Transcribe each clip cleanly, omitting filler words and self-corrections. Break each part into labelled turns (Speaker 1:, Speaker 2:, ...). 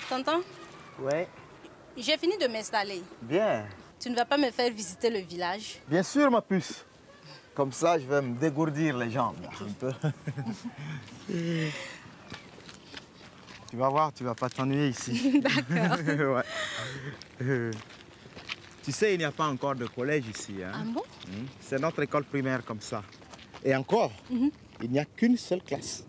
Speaker 1: Tonton?
Speaker 2: Ouais.
Speaker 1: J'ai fini de m'installer.
Speaker 2: Bien.
Speaker 1: Tu ne vas pas me faire visiter le village?
Speaker 2: Bien sûr, ma puce. Comme ça, je vais me dégourdir les jambes. Okay. Un peu. Tu vas voir, tu vas pas t'ennuyer ici.
Speaker 1: D'accord.
Speaker 2: Ouais. Tu sais, il n'y a pas encore de collège ici. Hein?
Speaker 1: Ah bon?
Speaker 2: C'est notre école primaire comme ça. Et encore, il n'y a qu'une seule classe.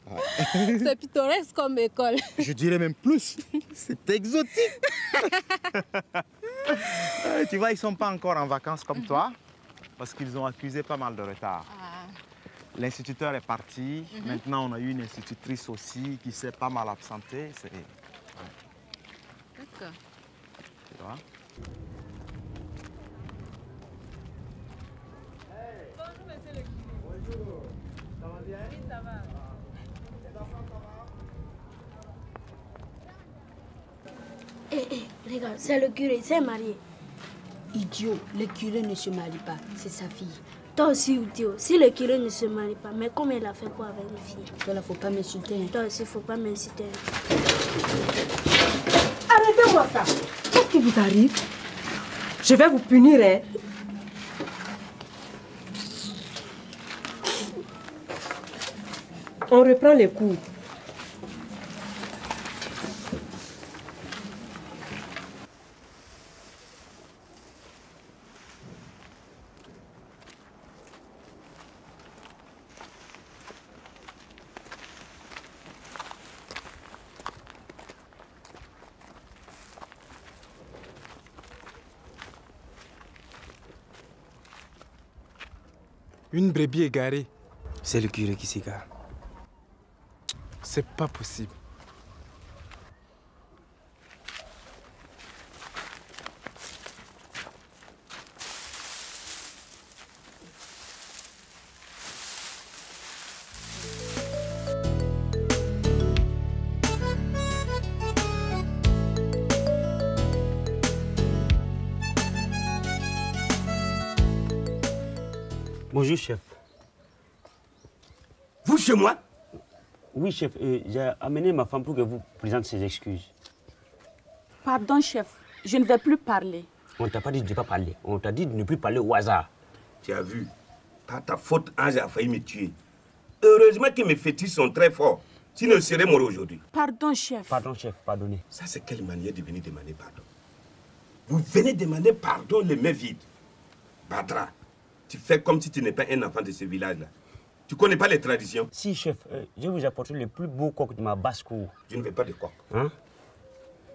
Speaker 1: Ouais. C'est pittoresque comme école.
Speaker 2: Je dirais même plus. C'est exotique. Tu vois, ils ne sont pas encore en vacances comme toi, parce qu'ils ont accusé pas mal de retard. Ah. L'instituteur est parti. Maintenant, on a eu une institutrice aussi qui s'est pas mal absentée.
Speaker 1: D'accord.
Speaker 2: Tu vois?
Speaker 3: Bonjour, monsieur le curé. Bonjour. Ça va bien? Oui, ça va. Les enfants, ça va?
Speaker 4: Les gars, c'est le curé, c'est marié.
Speaker 5: Idiot, le curé ne se marie pas, c'est sa fille.
Speaker 4: Toi aussi, idiot, si le curé ne se marie pas, mais comment il a fait quoi avec une fille?
Speaker 5: Toi là, faut pas m'insulter. Hein.
Speaker 4: Toi aussi, faut pas m'insulter.
Speaker 6: Arrêtez-moi ça. Qu'est-ce qui vous arrive? Je vais vous punir, hein. On reprend les cours.
Speaker 7: Une brebis égarée.
Speaker 8: C'est le curé qui s'égare.
Speaker 7: C'est pas possible.
Speaker 8: Bonjour, chef.
Speaker 9: Vous chez moi?
Speaker 8: Oui, chef. J'ai amené ma femme pour que vous présente ses excuses.
Speaker 5: Pardon, chef. Je ne vais plus parler.
Speaker 8: On t'a pas dit de ne pas parler. On t'a dit de ne plus parler au hasard.
Speaker 9: Tu as vu? Par ta faute, Ange a failli me tuer. Heureusement que mes fétiches sont très forts. Sinon, je serais mort aujourd'hui.
Speaker 5: Pardon, chef.
Speaker 8: Pardon, chef. Pardonnez.
Speaker 9: Ça, c'est quelle manière de venir demander pardon? Vous venez demander pardon les mains vides. Badra, tu fais comme si tu n'es pas un enfant de ce village-là. Tu connais pas les traditions?
Speaker 8: Si, chef. Je vais vous apporter le plus beau coq de ma basse-cour.
Speaker 9: Je ne veux pas de coq.
Speaker 8: Hein?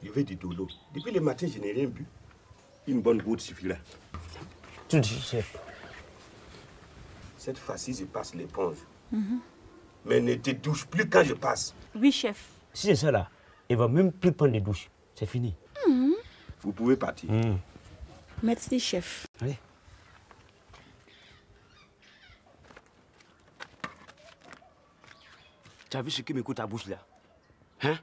Speaker 9: Je veux du dolo. Depuis le matin, je n'ai rien bu. Une bonne goutte suffira.
Speaker 8: Tout dit, chef.
Speaker 9: Cette fois-ci, je passe l'éponge. Mais ne te douche plus quand je passe.
Speaker 5: Oui, chef.
Speaker 8: Si c'est ça là, il va même plus prendre de douche. C'est fini.
Speaker 9: Vous pouvez partir.
Speaker 5: Merci, chef.
Speaker 8: Allez. Tu as vu ce qui me coûte à bouche là? Hein?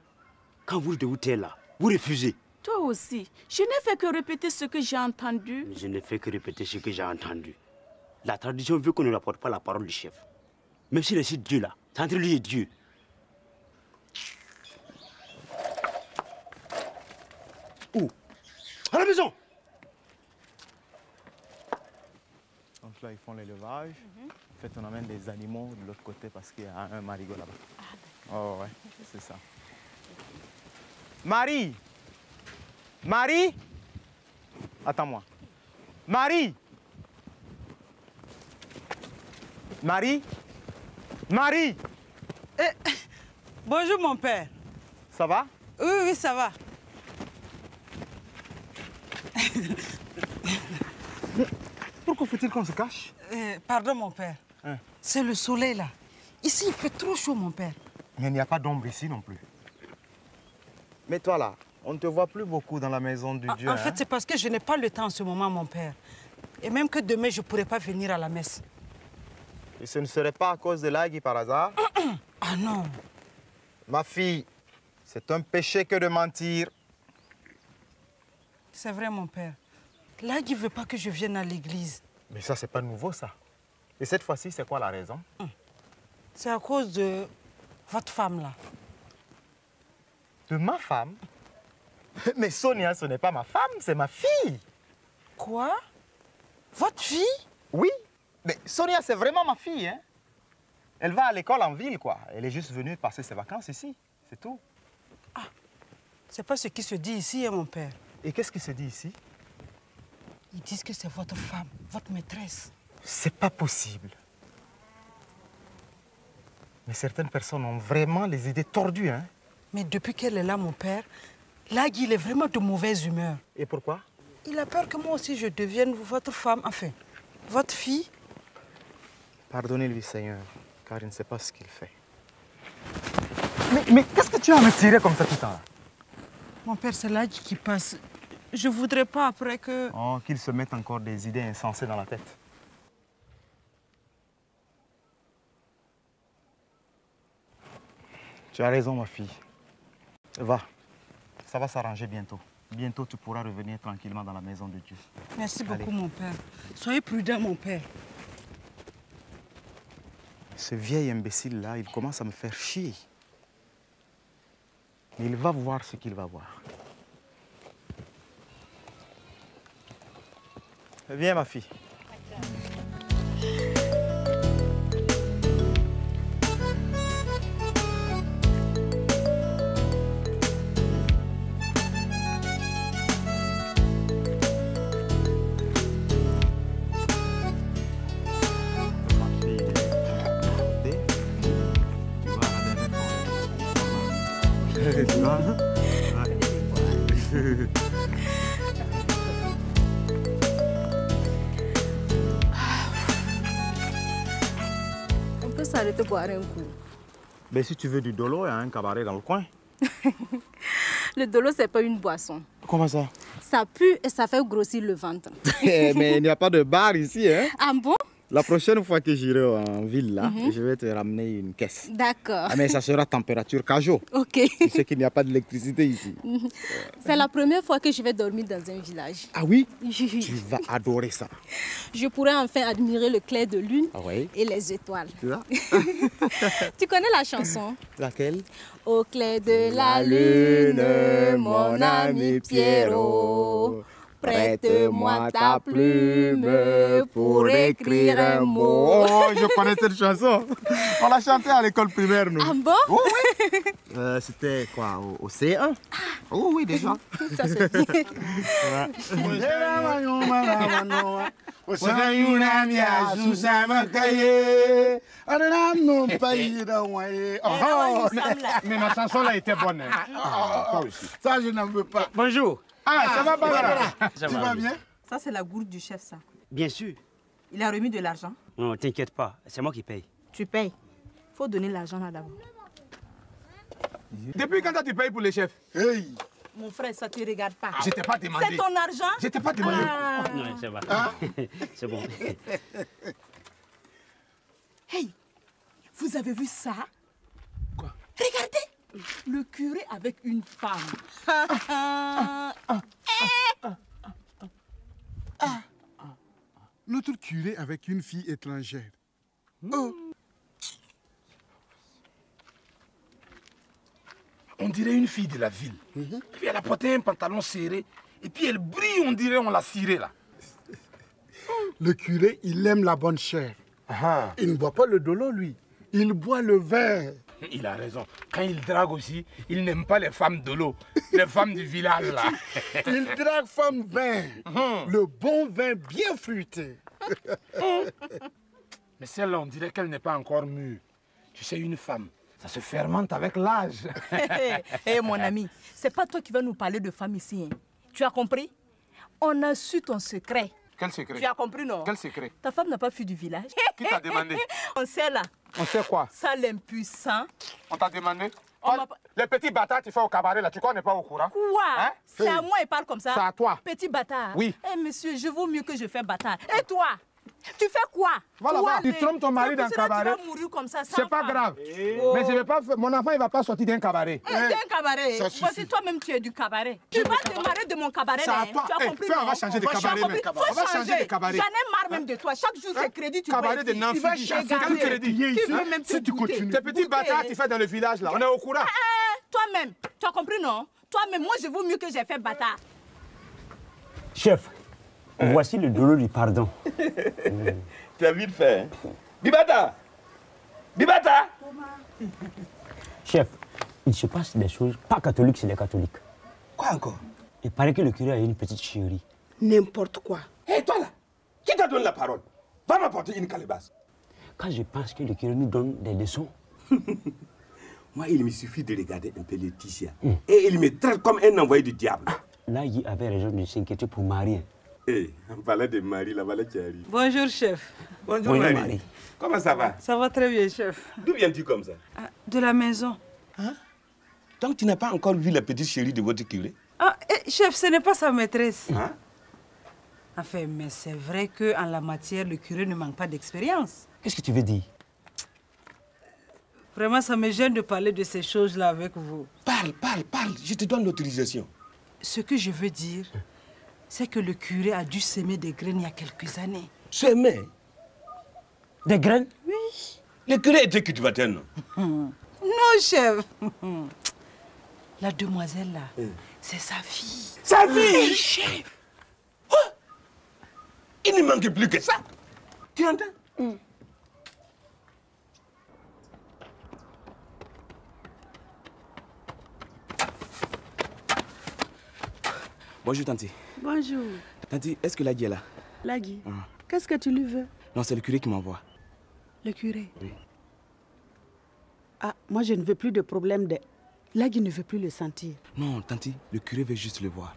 Speaker 8: Quand vous devez vous taire là, vous refusez.
Speaker 5: Toi aussi. Je n'ai fait que répéter ce que j'ai entendu.
Speaker 8: Je ne fais que répéter ce que j'ai entendu. La tradition veut qu'on ne rapporte pas la parole du chef. Même s'il est si Dieu là, c'est entre lui et Dieu. Où? À la maison!
Speaker 2: Donc là, ils font l'élevage. En fait, on amène des animaux de l'autre côté parce qu'il y a un marigot là-bas. Oh ouais, c'est ça. Marie! Marie! Attends-moi. Marie! Marie? Marie!
Speaker 10: Bonjour mon père.
Speaker 2: Ça va?
Speaker 10: Oui, oui, ça va.
Speaker 2: faut-il qu'on se cache?
Speaker 10: Pardon, mon père.
Speaker 2: Hein?
Speaker 10: C'est le soleil, là. Ici, il fait trop chaud, mon père.
Speaker 2: Mais il n'y a pas d'ombre ici non plus. Mais toi, là, on ne te voit plus beaucoup dans la maison du Dieu.
Speaker 10: En fait, c'est parce que je n'ai pas le temps en ce moment, mon père. Et même que demain, je ne pourrai pas venir à la messe.
Speaker 2: Et ce ne serait pas à cause de Lagui par hasard?
Speaker 10: Ah non.
Speaker 2: Ma fille, c'est un péché que de mentir.
Speaker 10: C'est vrai, mon père. Lagui ne veut pas que je vienne à l'église.
Speaker 2: Mais ça, c'est pas nouveau, ça. Et cette fois-ci, c'est quoi la raison?
Speaker 10: C'est à cause de votre femme, là.
Speaker 2: De ma femme? Mais Sonia, ce n'est pas ma femme, c'est ma fille.
Speaker 10: Quoi? Votre fille?
Speaker 2: Oui. Mais Sonia, c'est vraiment ma fille, hein? Elle va à l'école en ville, quoi. Elle est juste venue passer ses vacances ici, c'est tout.
Speaker 10: Ah, c'est pas ce qui se dit ici, hein, mon père.
Speaker 2: Et qu'est-ce qui se dit ici?
Speaker 10: Ils disent que c'est votre femme, votre maîtresse.
Speaker 2: C'est pas possible. Mais certaines personnes ont vraiment les idées tordues, hein?
Speaker 10: Mais depuis qu'elle est là, mon père, Lagui, il est vraiment de mauvaise humeur.
Speaker 2: Et pourquoi?
Speaker 10: Il a peur que moi aussi je devienne votre femme, enfin, votre fille.
Speaker 2: Pardonnez-lui, Seigneur, car il ne sait pas ce qu'il fait. Mais qu'est-ce que tu as à me tirer comme ça tout le temps?
Speaker 10: Mon père, c'est Lagui qui passe. Je voudrais pas après que...
Speaker 2: Oh, qu'il se mette encore des idées insensées dans la tête. Tu as raison, ma fille. Va, ça va s'arranger bientôt. Bientôt, tu pourras revenir tranquillement dans la maison de Dieu.
Speaker 10: Merci beaucoup,
Speaker 2: Allez.
Speaker 10: mon père. Soyez prudent, mon père.
Speaker 2: Ce vieil imbécile-là, il commence à me faire chier. Mais il va voir ce qu'il va voir. Viens, ma fille.
Speaker 1: On peut s'arrêter boire un coup.
Speaker 2: Ben, si tu veux du dolo, il y a un cabaret dans le coin.
Speaker 1: Le dolo, c'est pas une boisson.
Speaker 2: Comment ça?
Speaker 1: Ça pue et ça fait grossir le ventre.
Speaker 2: Mais il n'y a pas de bar ici, hein?
Speaker 1: Ah bon?
Speaker 2: La prochaine fois que j'irai en ville, là, je vais te ramener une caisse.
Speaker 1: D'accord.
Speaker 2: Ah, mais ça sera température cajot.
Speaker 1: Ok.
Speaker 2: Tu sais qu'il n'y a pas d'électricité ici.
Speaker 1: C'est la première fois que je vais dormir dans un village.
Speaker 2: Ah oui? Tu vas adorer ça.
Speaker 1: Je pourrai enfin admirer le clair de lune
Speaker 2: Ah oui?
Speaker 1: et les étoiles.
Speaker 2: Tu vois?
Speaker 1: Tu connais la chanson?
Speaker 2: Laquelle?
Speaker 1: Au clair de la lune, mon ami Pierrot, prête-moi ta plume pour écrire un mot.
Speaker 2: Oh, je connais cette chanson. On l'a chantée à l'école primaire, nous.
Speaker 1: Ah bon?
Speaker 2: Oh, oui. C'était quoi, au C1? Oh oui, déjà.
Speaker 1: Ça c'est bien.
Speaker 11: Mais ma chanson là était bonne. Hein?
Speaker 12: Ça, je n'en veux pas.
Speaker 11: Bonjour. Ah, ça va, Barbara?
Speaker 12: Tu vas bien?
Speaker 6: Ça, c'est la gourde du chef, ça.
Speaker 8: Bien sûr.
Speaker 6: Il a remis de l'argent.
Speaker 8: Non, t'inquiète pas, c'est moi qui paye.
Speaker 6: Tu payes. Faut donner l'argent là d'abord.
Speaker 11: Depuis quand tu payes pour les chefs?
Speaker 12: Hey!
Speaker 6: Mon frère, ça te regarde pas.
Speaker 11: Je t'ai pas demandé.
Speaker 6: C'est ton argent?
Speaker 11: Je t'ai pas demandé.
Speaker 6: Ah.
Speaker 8: Non, ça va. C'est bon.
Speaker 6: Hey! Vous avez vu ça? Quoi? Regardez! Le curé avec une femme.
Speaker 12: Notre curé avec une fille étrangère. Oh.
Speaker 11: On dirait une fille de la ville. Puis elle a porté un pantalon serré. Et puis elle brille, on dirait on l'a ciré là.
Speaker 12: Le curé, il aime la bonne chair. Il ne boit pas le dolo, lui. Il boit le vin.
Speaker 11: Il a raison. Quand il drague aussi, il n'aime pas les femmes de l'eau. Les femmes du village là.
Speaker 12: Il drague femme vin. Le bon vin bien fruité.
Speaker 11: Mais celle-là, on dirait qu'elle n'est pas encore mûre. Tu sais, une femme, ça se fermente avec l'âge.
Speaker 6: Hé, mon ami, c'est pas toi qui vas nous parler de femme ici. Hein. Tu as compris? On a su ton secret.
Speaker 11: Quel secret?
Speaker 6: Tu as compris, non?
Speaker 11: Quel secret?
Speaker 6: Ta femme n'a pas fui du village.
Speaker 11: Qui t'a demandé?
Speaker 6: On sait là.
Speaker 11: On sait quoi?
Speaker 6: Ça, l'impuissant.
Speaker 11: On t'a demandé? Les petits bâtards tu fais au cabaret là, tu crois qu'on n'est pas au courant?
Speaker 6: Quoi?
Speaker 11: Hein?
Speaker 6: C'est à moi, il parle comme ça.
Speaker 11: C'est à toi.
Speaker 6: Petit bâtard.
Speaker 11: Oui.
Speaker 6: Eh monsieur, je vaux mieux que je fais bâtard. Et toi? Tu fais quoi?
Speaker 11: Voilà,
Speaker 6: toi,
Speaker 11: tu trompes ton mari dans le cabaret.
Speaker 6: Tu vas mourir comme ça.
Speaker 11: C'est pas grave. Mais je vais pas faire... Mon enfant, il va pas sortir d'un cabaret.
Speaker 6: D'un cabaret.
Speaker 11: Ça
Speaker 6: Voici toi-même, tu es du cabaret. Tu vas démarrer de mon cabaret.
Speaker 11: C'est à toi.
Speaker 6: Tu as compris?
Speaker 11: On va changer de cabaret.
Speaker 6: On va changer de cabaret. J'en ai marre même de toi. Chaque jour, c'est crédit. Tu
Speaker 11: cabaret de Nancy.
Speaker 6: Tu vas changer.
Speaker 11: Quel crédit?
Speaker 6: Tu veux même
Speaker 11: si tu continues. Tes petits bâtards tu fais dans le village là, on est au courant.
Speaker 6: Toi-même, tu as compris, non? Toi-même, moi, je vaux mieux que j'ai fait bâtard.
Speaker 8: Chef, voici le dolo du pardon.
Speaker 9: Tu as vite fait, hein? Bibata! Bibata!
Speaker 8: Chef, il se passe des choses pas catholiques chez les catholiques.
Speaker 9: Quoi encore?
Speaker 8: Il paraît que le curé a une petite chérie.
Speaker 5: N'importe quoi.
Speaker 9: Hé, toi là! Qui t'a donné la parole? Va m'apporter une calebasse.
Speaker 8: Quand je pense que le curé nous donne des leçons...
Speaker 9: Moi, il me suffit de regarder un peu Laetitia. Et il me traite comme un envoyé du diable.
Speaker 8: Là, il avait raison de s'inquiéter pour Marie.
Speaker 9: Hé, on parlait de Marie, la voilà qui arrive.
Speaker 10: Bonjour, chef.
Speaker 9: Bonjour, Marie. Comment ça va?
Speaker 10: Ça va très bien, chef.
Speaker 9: D'où viens-tu comme ça?
Speaker 10: De la maison.
Speaker 9: Hein? Donc, tu n'as pas encore vu la petite chérie de votre curé?
Speaker 10: Ah, chef, ce n'est pas sa maîtresse.
Speaker 9: Hein?
Speaker 10: Enfin, mais c'est vrai qu'en la matière, le curé ne manque pas d'expérience.
Speaker 8: Qu'est-ce que tu veux dire?
Speaker 10: Vraiment, ça me gêne de parler de ces choses-là avec vous.
Speaker 9: Parle. Je te donne l'autorisation.
Speaker 10: Ce que je veux dire, c'est que le curé a dû semer des graines il y a quelques années.
Speaker 9: Semer?
Speaker 8: Des graines?
Speaker 10: Oui.
Speaker 9: Le curé était cultivateur, non?
Speaker 10: Non, chef. La demoiselle, là, c'est sa fille.
Speaker 9: Sa fille?
Speaker 10: Chef.
Speaker 9: Oh! Il ne manque plus que ça. Tu entends?
Speaker 13: Bonjour, Tanti.
Speaker 5: Bonjour.
Speaker 13: Tanti, est-ce que Lagui est là?
Speaker 5: Lagui, qu'est-ce que tu lui veux?
Speaker 13: Non, c'est le curé qui m'envoie.
Speaker 5: Le curé?
Speaker 13: Oui.
Speaker 5: Ah, moi je ne veux plus de problème de... Lagui ne veut plus le sentir.
Speaker 13: Non, Tanti, le curé veut juste le voir.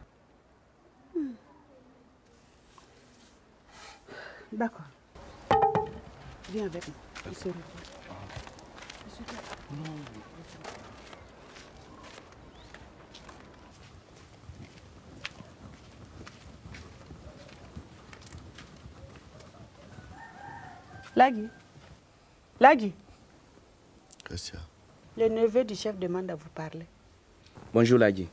Speaker 5: D'accord. Viens avec moi. On se revoit.
Speaker 13: Non.
Speaker 5: Lagui. Lagui.
Speaker 14: Qu'est-ce qu'il y a?
Speaker 5: Le neveu du chef demande à vous parler.
Speaker 13: Bonjour, Lagui.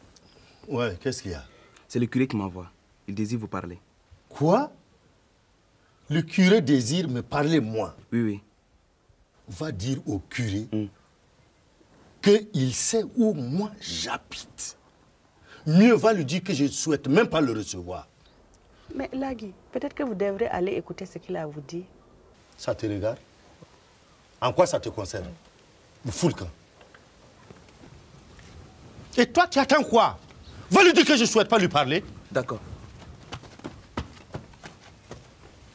Speaker 14: Ouais, qu'est-ce qu'il y a?
Speaker 13: C'est le curé qui m'envoie. Il désire vous parler.
Speaker 14: Quoi? Le curé désire me parler, moi?
Speaker 13: Oui, oui.
Speaker 14: Va dire au curé qu'il sait où moi j'habite. Mieux va lui dire que je ne souhaite même pas le recevoir.
Speaker 5: Mais Lagui, peut-être que vous devrez aller écouter ce qu'il a à vous dire.
Speaker 14: Ça te regarde? En quoi ça te concerne? Fous le camp. Et toi, tu attends quoi? Va lui dire que je ne souhaite pas lui parler.
Speaker 13: D'accord.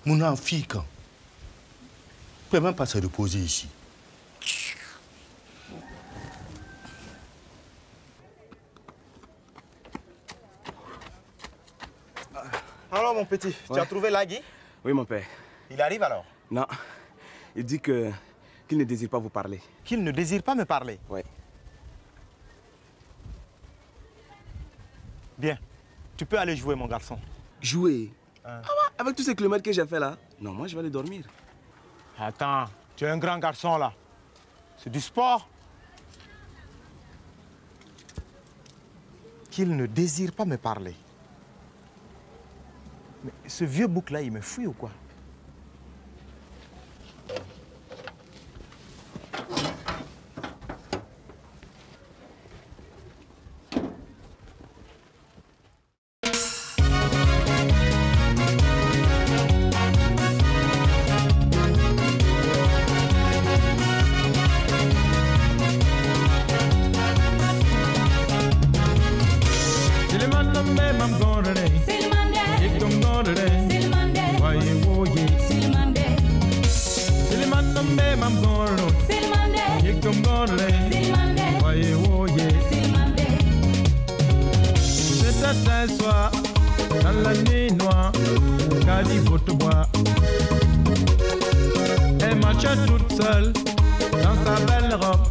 Speaker 14: Mon enfant, quand? Ne peut même pas se reposer ici.
Speaker 2: Alors, mon petit, tu as trouvé Lagui?
Speaker 13: Oui, mon père.
Speaker 2: Il arrive alors?
Speaker 13: Non. Il dit qu'il ne désire pas vous parler.
Speaker 2: Qu'il ne désire pas me parler?
Speaker 13: Oui.
Speaker 2: Bien. Tu peux aller jouer, mon garçon.
Speaker 13: Jouer? Ah ouais, avec tous ces kilomètres que j'ai fait là? Non, moi, je vais aller dormir.
Speaker 2: Attends, tu es un grand garçon, là. C'est du sport. Qu'il ne désire pas me parler. Mais ce vieux bouc-là, il me fuit ou quoi?
Speaker 15: dans la nuit noire, Kadi Botobois. Elle marchait toute seule dans sa belle robe.